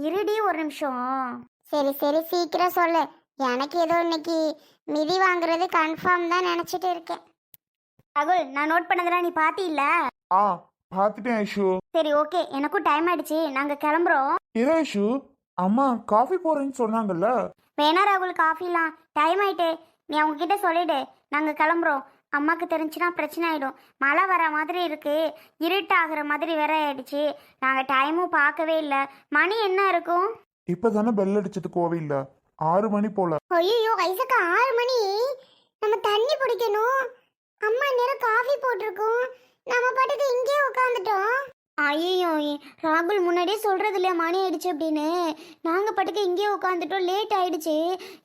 இருடி ஒரு நிமிஷம். சரி சரி சீக்கிரம் சொல்லு. எனக்கு ஏதோ இன்னைக்கு மிதி வாங்குறது கன்ஃபார்ம் தான் நினைச்சிட்டு இருக்கேன். ராகுல், நான் நோட் பண்ணதெல்லாம் நீ பாத்தியில்ல? ஆ பார்த்துட்டேன் ஐஷு. சரி, ஓகே, எனக்கும் டைம் ஆயிடுச்சு, நாங்க கிளம்புறோம். ஏதோ ஐஷு, அம்மா காஃபி போறேன்னு சொன்னாங்கல்ல. வேணா ராகுல், காஃபிலாம் டைம் ஆயிட்டு. நீ அவங்க கிட்ட சொல்லிடு, நாங்க கிளம்புறோம். அம்மாக்கு தெரிஞ்சுன்னா பிரச்சனை ஆயிடும். மழை வர மாதிரி இருக்கு, இருட்டாகிற மாதிரி வேற ஆயிடுச்சு. நாங்க டைமும் பார்க்கவே இல்லை. மணி என்ன இருக்கும்? இப்பதானே பெல் அடிச்சது கோவில்ல, 6 மணி போல. ஐயோ ஐசக்கா, 6 மணி. நம்ம தண்ணி பிடிக்கணும். அம்மா நேரம் காஃபி போட்டிருக்கோம். நம்ம பாட்டுக்கு இங்கே உட்காந்துட்டோம். ஐயோ ராகுல், முன்னாடியே சொல்றது இல்லையா மணி ஆயிடுச்சு அப்படின்னு? நாங்கள் பாட்டுக்கு இங்கேயே உட்காந்துட்டோம், லேட் ஆயிடுச்சு.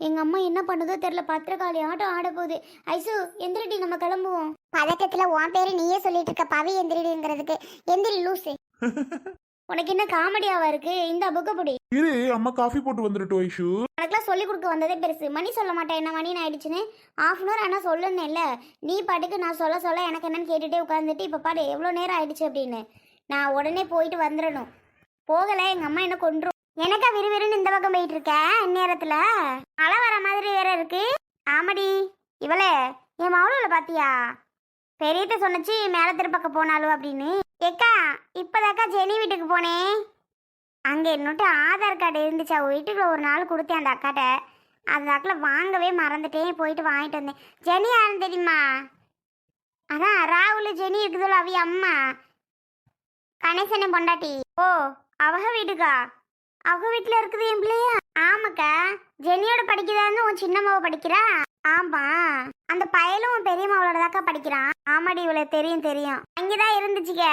எங்கள் அம்மா என்ன பண்ணுதோ தெரில, பத்திரக்காளி ஆட்டம் ஆட போகுது. ஐசு எந்திரிடி, நம்ம கிளம்புவோம். பதட்டத்துல உன் பேரு நீயே சொல்லிட்டு இருக்க, பவி எந்திரிடுங்கிறதுக்கு. எந்திரி லூசு. உனக்கு என்ன காமெடியாவா இருக்கு? இந்த புக்கப்படி இரு, அம்மா காஃபி போட்டு வந்துட்டோம் ஐஷு. உனக்குலாம் சொல்லி கொடுக்க வந்ததே பெருசு. மணி சொல்ல மாட்டேன் என்ன மணி ஆயிடுச்சுன்னு. ½ hour ஆனால் சொல்லணும் இல்லை? நீ பாட்டுக்கு நான் சொல்ல சொல்ல எனக்கு என்னன்னு கேட்டுகிட்டே உட்காந்துட்டு இப்போ பாடு எவ்வளோ நேரம் ஆயிடுச்சு அப்படின்னு. நான் உடனே போயிட்டு வந்துடணும். போகலை எங்கள் அம்மா என்ன கொன்றும். எனக்கா விறுவிறுன்னு இந்த பக்கம் போயிட்டு இருக்கேன் இந்நேரத்தில்? மழை வர மாதிரி வேற இருக்கு. ஆமாடி, இவளே என் மவளூரில் பார்த்தியா? பெரியத்த சொன்னச்சு மேலே திருப்பக்கம் போனாலும் அப்படின்னு. ஏக்கா, இப்போதாக்கா ஜெனி வீட்டுக்கு போனேன். அங்கே என்னட்டு ஆதார் கார்டு இருந்துச்சு, அவள் வீட்டுக்குள்ள ஒரு நாள் கொடுத்தேன் அந்த அக்காட்ட. அந்த அக்கில் வாங்கவே மறந்துட்டேன், போயிட்டு வாங்கிட்டு வந்தேன். ஜெனி யாருன்னு தெரியுமா? அதான் ராகுல் ஜெனி இருக்குதுல்ல, அவி அம்மா கணேசனே பொண்டாட்டி. ஓ, அவக வீட்டுக்கா? அவங்க வீட்டில் இருக்குது என் பிள்ளையா? ஆமாக்கா, ஜெனியோட படிக்கிறான்னு உன் சின்னம்மாவை படிக்கிறா. ஆமா, அந்த பயலும் உன் பெரியம்மாவோட தாக்கா படிக்கிறான். ஆமாடி, இவ்வளோ தெரியும் தெரியும். அங்கேதான் இருந்துச்சுக்க,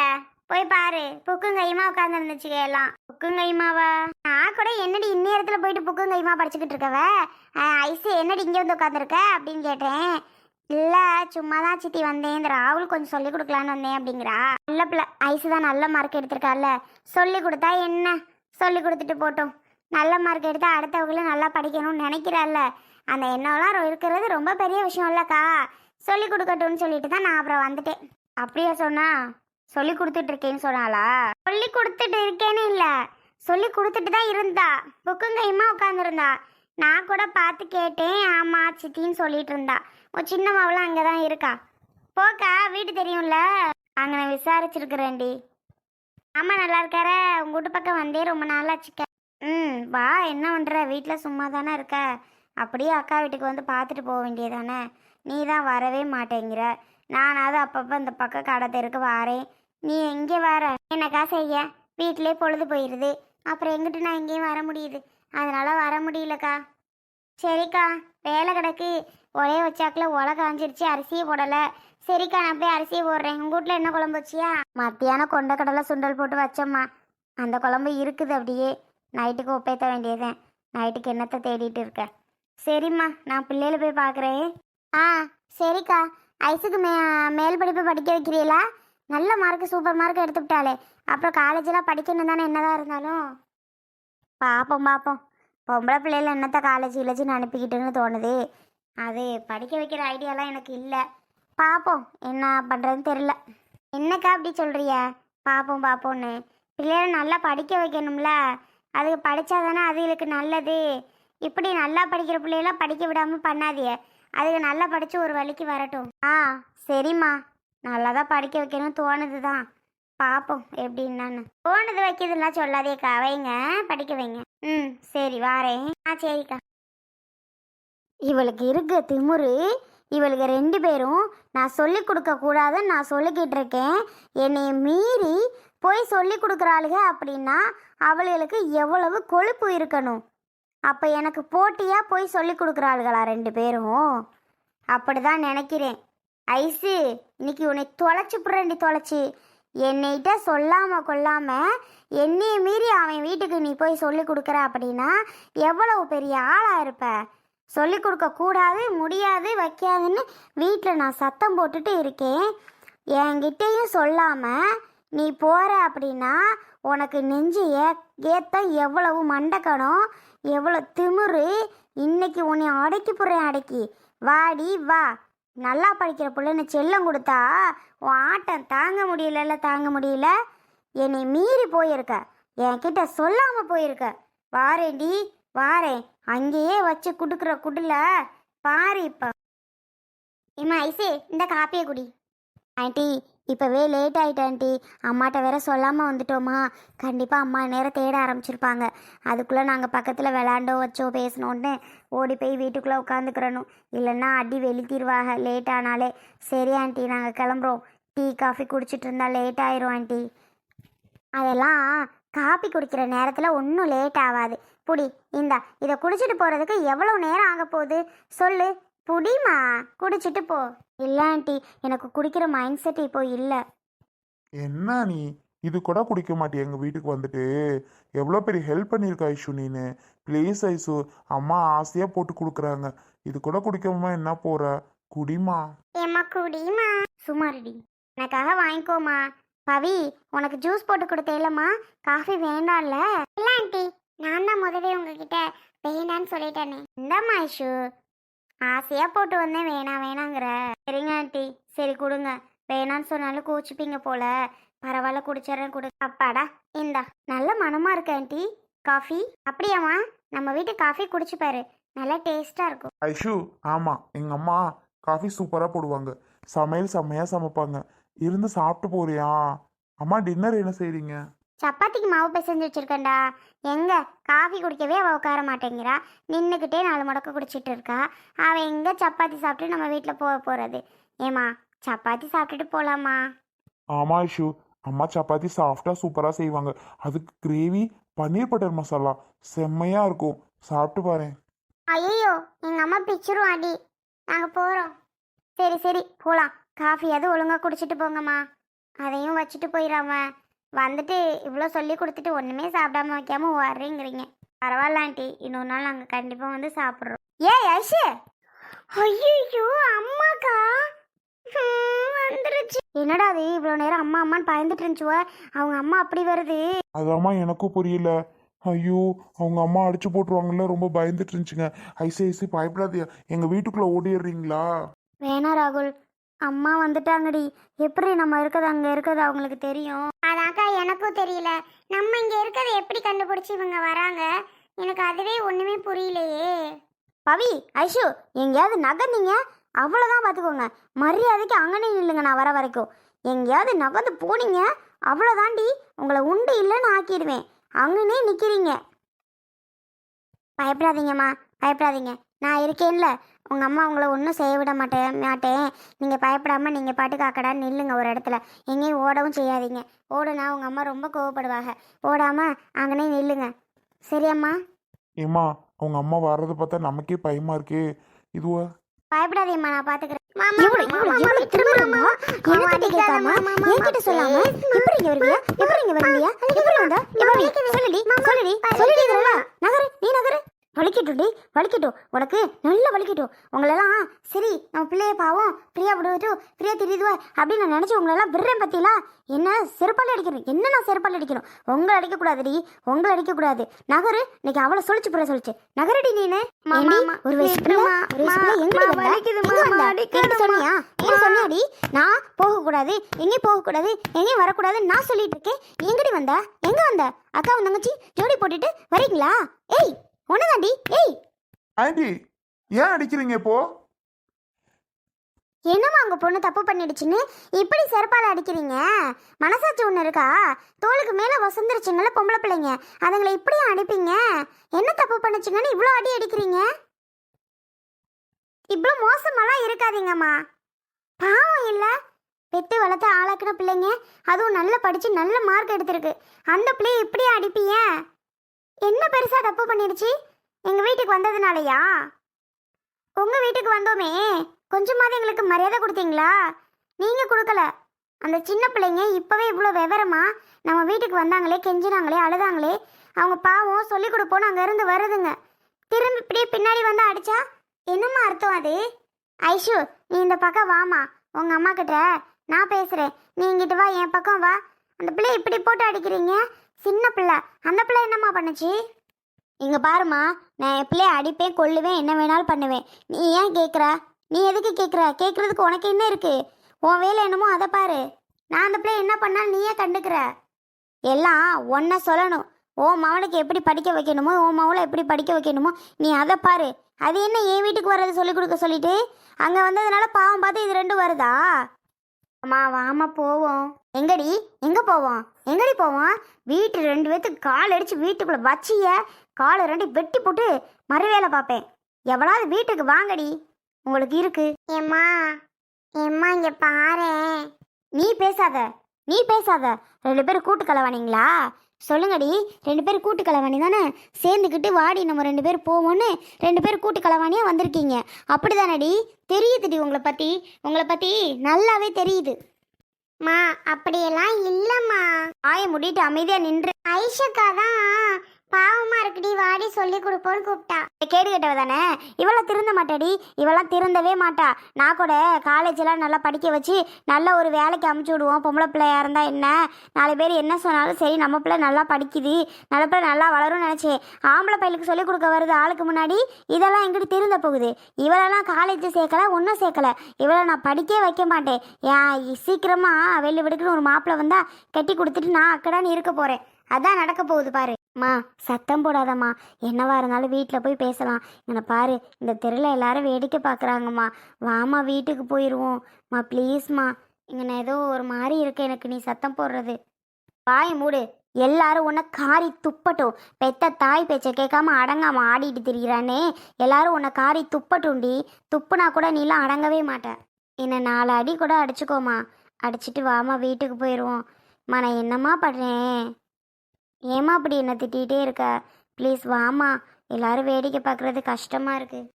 போய் பாரு. புக்கும் கையுமா உட்காந்து இருந்துச்சுக்க எல்லாம். புக்கும் கையுமாவா? நான் கூட என்னடி இந்நேரத்தில் போயிட்டு புக்கும் கையுமா படிச்சுக்கிட்டு இருக்கவ, ஐசு என்னடி இங்கே வந்து உட்காந்துருக்க அப்படின்னு கேட்டேன். இல்லை, சும்மா தான் சித்தி வந்தேன், இந்த ராகுல் கொஞ்சம் சொல்லி கொடுக்கலான்னு வந்தேன் அப்படிங்கிறா. நல்ல பிள்ளை, ஐசு தான் நல்ல மார்க் எடுத்திருக்கால, சொல்லி கொடுத்தா என்ன, சொல்லி கொடுத்துட்டு போட்டோம். நல்ல மார்க் எடுத்தா அடுத்தவங்களும் நல்லா படிக்கணும்னு நினைக்கிறாள்ல, அந்த எண்ணம்லாம் இருக்கிறது ரொம்ப பெரிய விஷயம் இல்லைக்கா. சொல்லி கொடுக்கட்டும்னு சொல்லிட்டு தான் நான் அப்புறம் வந்துட்டேன். அப்படியா சொன்னா? சொல்லி கொடுத்துட்டு இருக்கேன்னு சொன்னாளா? சொல்லி கொடுத்துட்டு இருக்கேன்னு இல்லை, சொல்லி கொடுத்துட்டு தான் இருந்தா. புக்கும் கையுமா உட்காந்துருந்தா. நான் கூட பார்த்து கேட்டேன், ஆமா சித்தின்னு சொல்லிட்டு இருந்தா. உன் சின்னம்மாவெல்லாம் அங்கே தான் இருக்கா. போக்கா, வீட்டு தெரியும்ல, அங்கே நான் விசாரிச்சிருக்கிறேன்டி. ஆமா, நல்லா இருக்கார? உங்க வீட்டு பக்கம் வந்தே ரொம்ப நாளாச்சுக்க. வா, என்ன பண்ணுற? வீட்டில் சும்மா தானே இருக்க, அப்படியே அக்கா வீட்டுக்கு வந்து பார்த்துட்டு போக வேண்டியதானே. நீ தான் வரவே மாட்டேங்கிற. நானாவது அப்பப்போ இந்த பக்கம் கடை தெருக்கு வாரேன், நீ எங்கே வர? என்னக்கா செய்ய? வீட்டிலே பொழுது போயிடுது, அப்புறம் எங்கிட்ட நான் எங்கேயும் வர முடியுது? அதனால வர முடியலக்கா. சரிக்கா, வேலை கிடக்கு. ஒரே வச்சாக்கில் ஒலை காஞ்சிருச்சு, அரிசியை போடலை. சரிக்கா, நான் போய் அரிசியை போடுறேன். உங்கள் வீட்டில் என்ன குழம்பு வச்சியா? மத்தியானம் கொண்டக்கடலை சுண்டல் போட்டு வச்சோம்மா, அந்த குழம்பு இருக்குது அப்படியே. நைட்டுக்கு ஒப்பேற்ற வேண்டியதேன். நைட்டுக்கு என்னத்தை தேடிட்டு இருக்க? சரிம்மா, நான் பிள்ளையில போய் பார்க்குறேன். ஆ சரிக்கா. ஐஸுக்கு மேல் படிப்பு படிக்க வைக்கிறீங்களா? நல்ல மார்க்கு, சூப்பர் மார்க் எடுத்துக்கிட்டாலே. அப்புறம் காலேஜெலாம் படிக்கணும் தானே என்னதான் இருந்தாலும். பார்ப்போம் பார்ப்போம். பொம்பளை பிள்ளைல என்னத்தை காலேஜ் இலச்சின்னு அனுப்பிக்கிட்டுன்னு தோணுது. அது படிக்க வைக்கிற ஐடியாலாம் எனக்கு இல்லை. பார்ப்போம், என்ன பண்ணுறதுன்னு தெரில. என்னக்கா அப்படி சொல்கிறிய? பார்ப்போம் பார்ப்போன்னு. பிள்ளைகளை நல்லா படிக்க வைக்கணும்ல, அதுக்கு படித்தா தானே அதுகளுக்கு நல்லது. இப்படி நல்லா படிக்கிற பிள்ளைகளாம் படிக்க விடாமல் பண்ணாதிய. அதுக்கு நல்லா படித்து ஒரு வழிக்கு வரட்டும். ஆ சரிம்மா, நல்லா தான் படிக்க வைக்கணும் தோணுது தான். பார்ப்போம் எப்படின்னான்னு. தோணுது வைக்கிறதுலாம் சொல்லாதேக்கா, வைங்க, படிக்க வைங்க. சரி வாரேன். ஆ சரிக்கா. இவளுக்கு இருக்க திமுரு. இவளுக்கு 2 பேரும் நான் சொல்லி கொடுக்க கூடாதுன்னு நான் சொல்லிக்கிட்டு இருக்கேன். என்னை மீறி போய் சொல்லி கொடுக்குறாளுக அப்படின்னா அவளுகளுக்கு எவ்வளவு கொழுப்பு இருக்கணும். அப்போ எனக்கு போட்டியாக போய் சொல்லி கொடுக்குறாளுகளா 2 பேரும்? அப்படி தான் நினைக்கிறேன். ஐஸு, இன்னைக்கு உன்னை தொலைச்சி புடுறேன்டி, தொலைச்சி. என்னைகிட்ட சொல்லாமல் கொள்ளாமல் என்னையை மீறி அவன் வீட்டுக்கு நீ போய் சொல்லி கொடுக்குற அப்படின்னா எவ்வளவு பெரிய ஆளாக இருப்ப. சொல்லி கொடுக்கக்கூடாது, முடியாது, வைக்காதுன்னு வீட்டில் நான் சத்தம் போட்டுட்டு இருக்கேன். என்கிட்டையும் சொல்லாமல் நீ போகிற அப்படின்னா உனக்கு நெஞ்சு ஏற்ற எவ்வளவு மண்டக்கணும், எவ்வளோ திமிரு. இன்னைக்கு உன்னை அடக்கி போடுறேன், அடக்கி. வாடி வா. நல்லா படிக்கிற பிள்ளைன்னு செல்லம் கொடுத்தா உன் ஆட்டம் தாங்க முடியல, தாங்க முடியல. என்னை மீறி போயிருக்க, என்கிட்ட சொல்லாமல் போயிருக்க. வாரேன்டி வாரேன். அங்கேயே வச்சு குடுக்குற குடுல பாரு இப்போ. ஏம்மா ஐசே, இந்த காப்பியை குடி. ஆண்டி இப்போவே லேட் ஆகிட்டு ஆண்டி. அம்மாட்ட வேற சொல்லாமல் வந்துட்டோமா, கண்டிப்பாக அம்மா நேரம் தேட ஆரம்பிச்சிருப்பாங்க. அதுக்குள்ளே நாங்கள் பக்கத்தில் விளாண்டோ வச்சோ பேசணுன்னு ஓடி போய் வீட்டுக்குள்ளே உட்காந்துக்கிறணும். இல்லைன்னா அடி வெளுத்திடுவாங்க லேட் ஆனாலே. சரி ஆண்டி, நாங்கள் கிளம்புறோம். டீ காஃபி குடிச்சிட்டு இருந்தா லேட் ஆயிரும் ஆண்டி. அதெல்லாம் காப்பி குடிக்கிற நேரத்தில் ஒன்றும் லேட் ஆகாது. புடி, இந்தா இதை குடிச்சிட்டு போகிறதுக்கு எவ்வளோ நேரம் ஆக போகுது சொல்லு. புடிமா, குடிச்சிட்டு போ. இல்லை ஆண்டி, எனக்கு குடிக்கிற மைண்ட் செட் இப்போ இல்லை. என்ன நீ இது கூட குடிக்க மாட்டியா? எங்கள் வீட்டுக்கு வந்துட்டு எவ்வளோ பெரிய ஹெல்ப் பண்ணியிருக்க ஐஷு நீனு. ப்ளீஸ் ஐஷு, அம்மா ஆசையாக போட்டு கொடுக்குறாங்க. இது கூட குடிக்காம என்ன போற? குடிமா. ஏம்மா குடிமா. சுமாரிடி, எனக்காக வாங்கிக்கோமா. பவி, உனக்கு ஜூஸ் போட்டு கொடுத்தேலம்மா, காஃபி வேண்டாம்ல? இல்ல ஆண்டி, நான் தான் முதவே உங்ககிட்ட வேண்டான்னு சொல்லிட்டேனே. இந்தாம்மா ஐஷு, ஆசையாக போட்டு வந்தேன், வேணாம் வேணாங்கிற. சரிங்க ஆண்டி, சரி கொடுங்க. வேணான்னு சொன்னாலும் கோச்சிப்பீங்க போல. பரவாயில்ல, குடிச்சிடறேன், கொடு. அப்பாடா, இந்தா நல்ல மனமாக இருக்கு ஆண்டி காஃபி. அப்படியாம்மா? நம்ம வீட்டு காஃபி குடிச்சு பாரு, நல்லா டேஸ்ட்டாக இருக்கும். ஐஷு, ஆமாம், எங்கள் அம்மா காஃபி சூப்பராக போடுவாங்க. சமையல் செம்மையாக சமைப்பாங்க. இருந்து சாப்பிட்டு போறியா? அம்மா டின்னர் என்ன செய்றீங்க? சப்பாத்திக்கு மாவு பிசைஞ்சு வச்சிருக்கேன்டா. எங்க காஃபி குடிக்கவே அவள் உட்கார மாட்டேங்கிறா. நின்றுக்கிட்டே 4 முடக்க குடிச்சிட்டு இருக்கா. அவள் எங்கே சப்பாத்தி சாப்பிட்டு நம்ம வீட்டில் போக போகிறது? ஏம்மா, சப்பாத்தி சாப்பிட்டுட்டு போகலாமா? ஆமாம் ஐஷு, அம்மா சப்பாத்தி சாஃப்டாக சூப்பராக செய்வாங்க. அதுக்கு கிரேவி பன்னீர் பட்டர் மசாலா செம்மையாக இருக்கும். சாப்பிட்டு பாரு. ஐயோ, எங்க அம்மா பிச்சிரும் அடி. நாங்க போறோம். சரி சரி போகலாம். காஃபியாவது ஒழுங்காக குடிச்சிட்டு போங்கம்மா. அதையும் வச்சுட்டு போயிடாம வந்துட்டு இவ்வளோ சொல்லி கொடுத்துட்டு ஒன்றுமே சாப்பிடாம வைக்காம வர்றீங்கிறீங்க. பரவாயில்ல ஆண்டி, இன்னொரு நாள் நாங்கள் கண்டிப்பாக வந்து சாப்பிட்றோம். ஏய் ஐஷு! ஐயோ, அம்மாக்கா வந்துருச்சு. என்னடா அது இவ்வளோ நேரம் அம்மா அம்மான்னு பயந்துட்டு இருந்துச்சுவ, அவங்க அம்மா அப்படி வருது. அதாம்மா எனக்கும் புரியல. ஐயோ, அவங்க அம்மா அடிச்சு போட்டுருவாங்கல்ல, ரொம்ப பயந்துட்டு இருந்துச்சுங்க. ஐசி ஐசி பயப்படாதியா, எங்கள் வீட்டுக்குள்ளே ஓடிடுறீங்களா? வேணா ராகுல், அம்மா வந்துட்டாங்கடி. எப்படி நம்ம இருக்கிறது அங்கே இருக்கிறது அவங்களுக்கு தெரியும். அதாக்கா எனக்கும் தெரியல. நம்ம இங்க இருக்கிறத எப்படி கண்டுபிடிச்சு இவங்க வராங்க? எனக்கு அதுவே ஒண்ணுமே புரியலையே. பவி, ஐஷு, எங்கேயாவது நகர்ந்தீங்க அவ்வளோதான் பார்த்துக்கோங்க. மரியாதைக்கு அங்கனே இல்லைங்க, நான் வர வரைக்கும். எங்கேயாவது நகர்ந்து போனீங்க அவ்வளோதாண்டி, உங்களை உண்டு இல்லைன்னு ஆக்கிடுவேன். அங்கனே நிற்கிறீங்க. பயப்படாதீங்கம்மா, பயப்படாதீங்க, நான் இருக்கேன்ல. உங்கள் அம்மா உங்களை ஒன்றும் செய்ய விட மாட்டேன். நீங்கள் பயப்படாமல் நீங்கள் பாட்டுக்கு அக்கடான்னு நில்லுங்க ஒரு இடத்துல. எங்கேயும் ஓடவும் செய்யாதீங்க. ஓடுனா உங்கள் அம்மா ரொம்ப கோவப்படுவாங்க. ஓடாமல் அங்கனே நில்லுங்க. சரியாம்மா? ஏம்மா, அவங்க அம்மா வர்றதை பார்த்தா நமக்கே பயமா இருக்கே. இதுவா? பயப்படாதீங்கம்மா, நான் பார்த்துக்கிறேன். மாமா, என்கிட்ட சொல்லாம எப்படி இங்க வருவியா? எப்படி இங்க வருவியா? எப்படி வந்தா? சொல்லுடி, சொல்லுடி, சொல்லிடுறா. நகரு, நீ நகரு. வலிக்கட்டும்டி, வலிக்கட்டும், உனக்கு நல்லா வலிக்கட்டும். உங்களெல்லாம் சரி, நம்ம பிள்ளைய பாவம் பிரியா விடுவட்டும், பிரியா தெரியுதுவா அப்படின்னு நான் நினச்சி உங்களெல்லாம் விடுறேன் பத்திலா. என்ன செருப்பால் அடிக்கணும்? என்ன நான் செருப்பால் அடிக்கணும்? உங்களை அடிக்கக்கூடாதுடி, உங்களை அடிக்கக்கூடாது. நகரு, இன்னைக்கு அவளை சொல்லிச்சு புற சொல்லிச்சு. நகரடி நீனு. ஒரு வயசு சொன்னியா? ஏன் சொன்னியாடி? நான் போகக்கூடாது, எங்கேயும் போகக்கூடாது, எங்கேயும் வரக்கூடாது நான் சொல்லிட்டு இருக்கேன். எங்கடி வந்தா? எங்க வந்த? அக்காவும் தங்கச்சி ஜோடி போட்டுட்டு வரீங்களா? ஏய் ஒன்னதாண்டி. ஏய் ஆண்டி, ஏன் அடிக்கிறீங்க இப்போ? என்னம்மா உங்க பொண்ணு தப்பு பண்ணிடுச்சுன்னு இப்படி செருப்பால அடிக்கிறீங்க? மனசாட்சி ஒன்று இருக்கா? தோளுக்கு மேல வசந்துருச்சுங்கள பொம்பளை பிள்ளைங்க, அதுங்களை இப்படியே அடிப்பீங்க? என்ன தப்பு பண்ணுச்சுங்கன்னு இவ்வளோ அடி அடிக்கிறீங்க? இவ்வளோ மோசமெல்லாம் இருக்காதீங்கம்மா. பாவம் இல்லை, பெத்து வளர்த்து ஆளாக்குன பிள்ளைங்க, அதுவும் நல்லா படிச்சு நல்ல மார்க் எடுத்திருக்கு. அந்த பிள்ளைய இப்படியே அடிப்பீங்க? என்ன பெருசா தப்பு பண்ணிடுச்சு? எங்க வீட்டுக்கு வந்ததுனாலயா? உங்க வீட்டுக்கு வந்தோமே கொஞ்சமாவது எங்களுக்கு மரியாதை கொடுத்தீங்களா? நீங்க கொடுக்கல. அந்த சின்ன பிள்ளைங்க இப்பவே இவ்வளோ விவரமா நம்ம வீட்டுக்கு வந்தாங்களே, கெஞ்சினாங்களே, அழுதாங்களே, அவங்க பாவம் சொல்லி கொடுப்போன்னு அங்க இருந்து வருதுங்க. திரும்பி இப்படியே பின்னாடி வந்து அடிச்சா என்னம்மா அர்த்தம் அது? ஐஷு, நீ இந்த பக்கம் வாமா, உங்க அம்மா கிட்ட நான் பேசுறேன். நீ இங்கிட்டு வா, என் பக்கம் வா. அந்த பிள்ளை இப்படி போட்டு அடிக்கிறீங்க. சின்ன பிள்ளை, அந்த பிள்ளை என்னம்மா பண்ணுச்சு? இங்க பாருமா, நான் என் பிள்ளைய அடிப்பேன், கொல்லுவேன், என்ன வேணாலும் பண்ணுவேன். நீ ஏன் கேட்குற? நீ எதுக்கு கேட்குற? கேட்குறதுக்கு உனக்கு என்ன இருக்கு? உன் வேலை என்னமோ அதை பாரு. நான் அந்த பிள்ளை என்ன பண்ணாலும் நீயே கண்டுக்கிற. எல்லாம் ஒன்றை சொல்லணும். உன் மவனுக்கு எப்படி படிக்க வைக்கணுமோ உன் மவளை எப்படி படிக்க வைக்கணுமோ நீ அதை பாரு. அது என்ன என் வீட்டுக்கு வர்றது சொல்லிக் கொடுக்க சொல்லிட்டு அங்கே வந்ததுனால பாவம் பார்த்து இது ரெண்டும் வருதா? அம்மா வாமா போவோம். எங்கடி எங்கே போவோம்? எங்கடி போவோம்? வீட்டு 2 பேத்துக்கு கால் அடித்து வீட்டுக்குள்ளே வச்சிய காலை 2 வெட்டி போட்டு மறுவேலை பார்ப்பேன். எவ்வளவு வீட்டுக்கு வாங்கடி, உங்களுக்கு இருக்கு. ஏம்மா ஏம்மா இங்க பாரேன். நீ பேசாத 2 பேரும் கூட்டு கலவானீங்களா? சொல்லுங்கடி, 2 பேரும் கூட்டு கலவாணி தானே? சேர்ந்துக்கிட்டு வாடி நம்ம 2 பேர் போவோன்னு 2 பேர் கூட்டு கலவாணியாக வந்திருக்கீங்க. அப்படி தானடி? தெரியுதுடி உங்களை பற்றி நல்லாவே தெரியுது. மா அப்படியெல்லாம் இல்லம்மா. ஆய முடிட்டு அமைதியாக நின்று. ஐஷக்கா தான் பாவமா இருக்குடி வாடி சொல்லி கொடுப்போன்னு கூப்பிட்டா. கேடு கேட்டவ தானே இவளை திருந்த மாட்டாடி. இவெல்லாம் திருந்தவே மாட்டா. நான் கூட காலேஜெல்லாம் நல்லா படிக்க வச்சு நல்ல ஒரு வேலைக்கு அமுச்சு விடுவோம். பொம்பளை பிள்ளையா இருந்தா என்ன, 4 பேர் என்ன சொன்னாலும் சரி நம்ம பிள்ளை நல்லா படிக்குது, நல்ல பிள்ளை நல்லா வளரும்னு நினச்சேன். ஆம்பளை பையலுக்கு சொல்லிக் கொடுக்க வருது ஆளுக்கு முன்னாடி. இதெல்லாம் எங்கிட்ட திருந்த போகுது. இவளெல்லாம் காலேஜ் சேர்க்கல, ஒன்றும் சேர்க்கல. இவளை நான் படிக்கவே வைக்க மாட்டேன். ஏன் சீக்கிரமாக வெளில விடுக்குன்னு ஒரு மாப்பிள்ளை வந்தா கட்டி கொடுத்துட்டு நான் அக்கடான்னு இருக்க போகிறேன். அதான் நடக்க போகுது பாரு. மா சத்தம் போடாதம்மா, என்னவா இருந்தாலும் வீட்டில் போய் பேசலாம். என்னை பாரு, இந்த தெருவில் எல்லாரும் வேடிக்கை பார்க்குறாங்கம்மா. வாமா வீட்டுக்கு போயிடுவோம். மா ப்ளீஸ்மா, இங்கே ஏதோ ஒரு மாதிரி இருக்கு எனக்கு, நீ சத்தம் போடுறது. வாய் மூடு. எல்லாரும் உன்னை காரி துப்பட்டும். பெத்த தாய் பேச்சை கேட்காம அடங்காம ஆடிட்டு திரிகிறானே, எல்லாரும் உன்னை காரி துப்பட்டும்டி. துப்புனா கூட நீலாம் அடங்கவே மாட்டேன். என்னை 4 அடி கூட அடிச்சுக்கோமா. அடிச்சுட்டு வாமா வீட்டுக்கு போயிடுவோம். மா நான் என்னம்மா பண்ணுறேன்? ஏமா அப்படி என்ன திட்டிகிட்டே இருக்க? ப்ளீஸ் வாமா, எல்லாரும் வேடிக்கை பார்க்குறது கஷ்டமாக இருக்குது.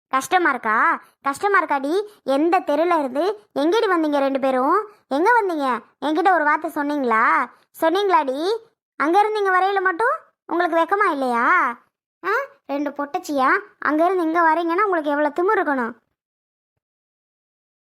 கஷ்டமா இருக்காடி? எந்த தெருவில் இருந்து எங்கேடி வந்தீங்க 2 பேரும்? எங்கே வந்தீங்க? என்கிட்ட ஒரு வார்த்தை சொன்னீங்களாடி? அங்கே இருந்து இங்கே வரையில மட்டும் உங்களுக்கு வெக்கமா இல்லையா? 2 பொட்டச்சியா? அங்கேருந்து இங்கே வரீங்கன்னா உங்களுக்கு எவ்வளோ திமிரு இருக்கணும்?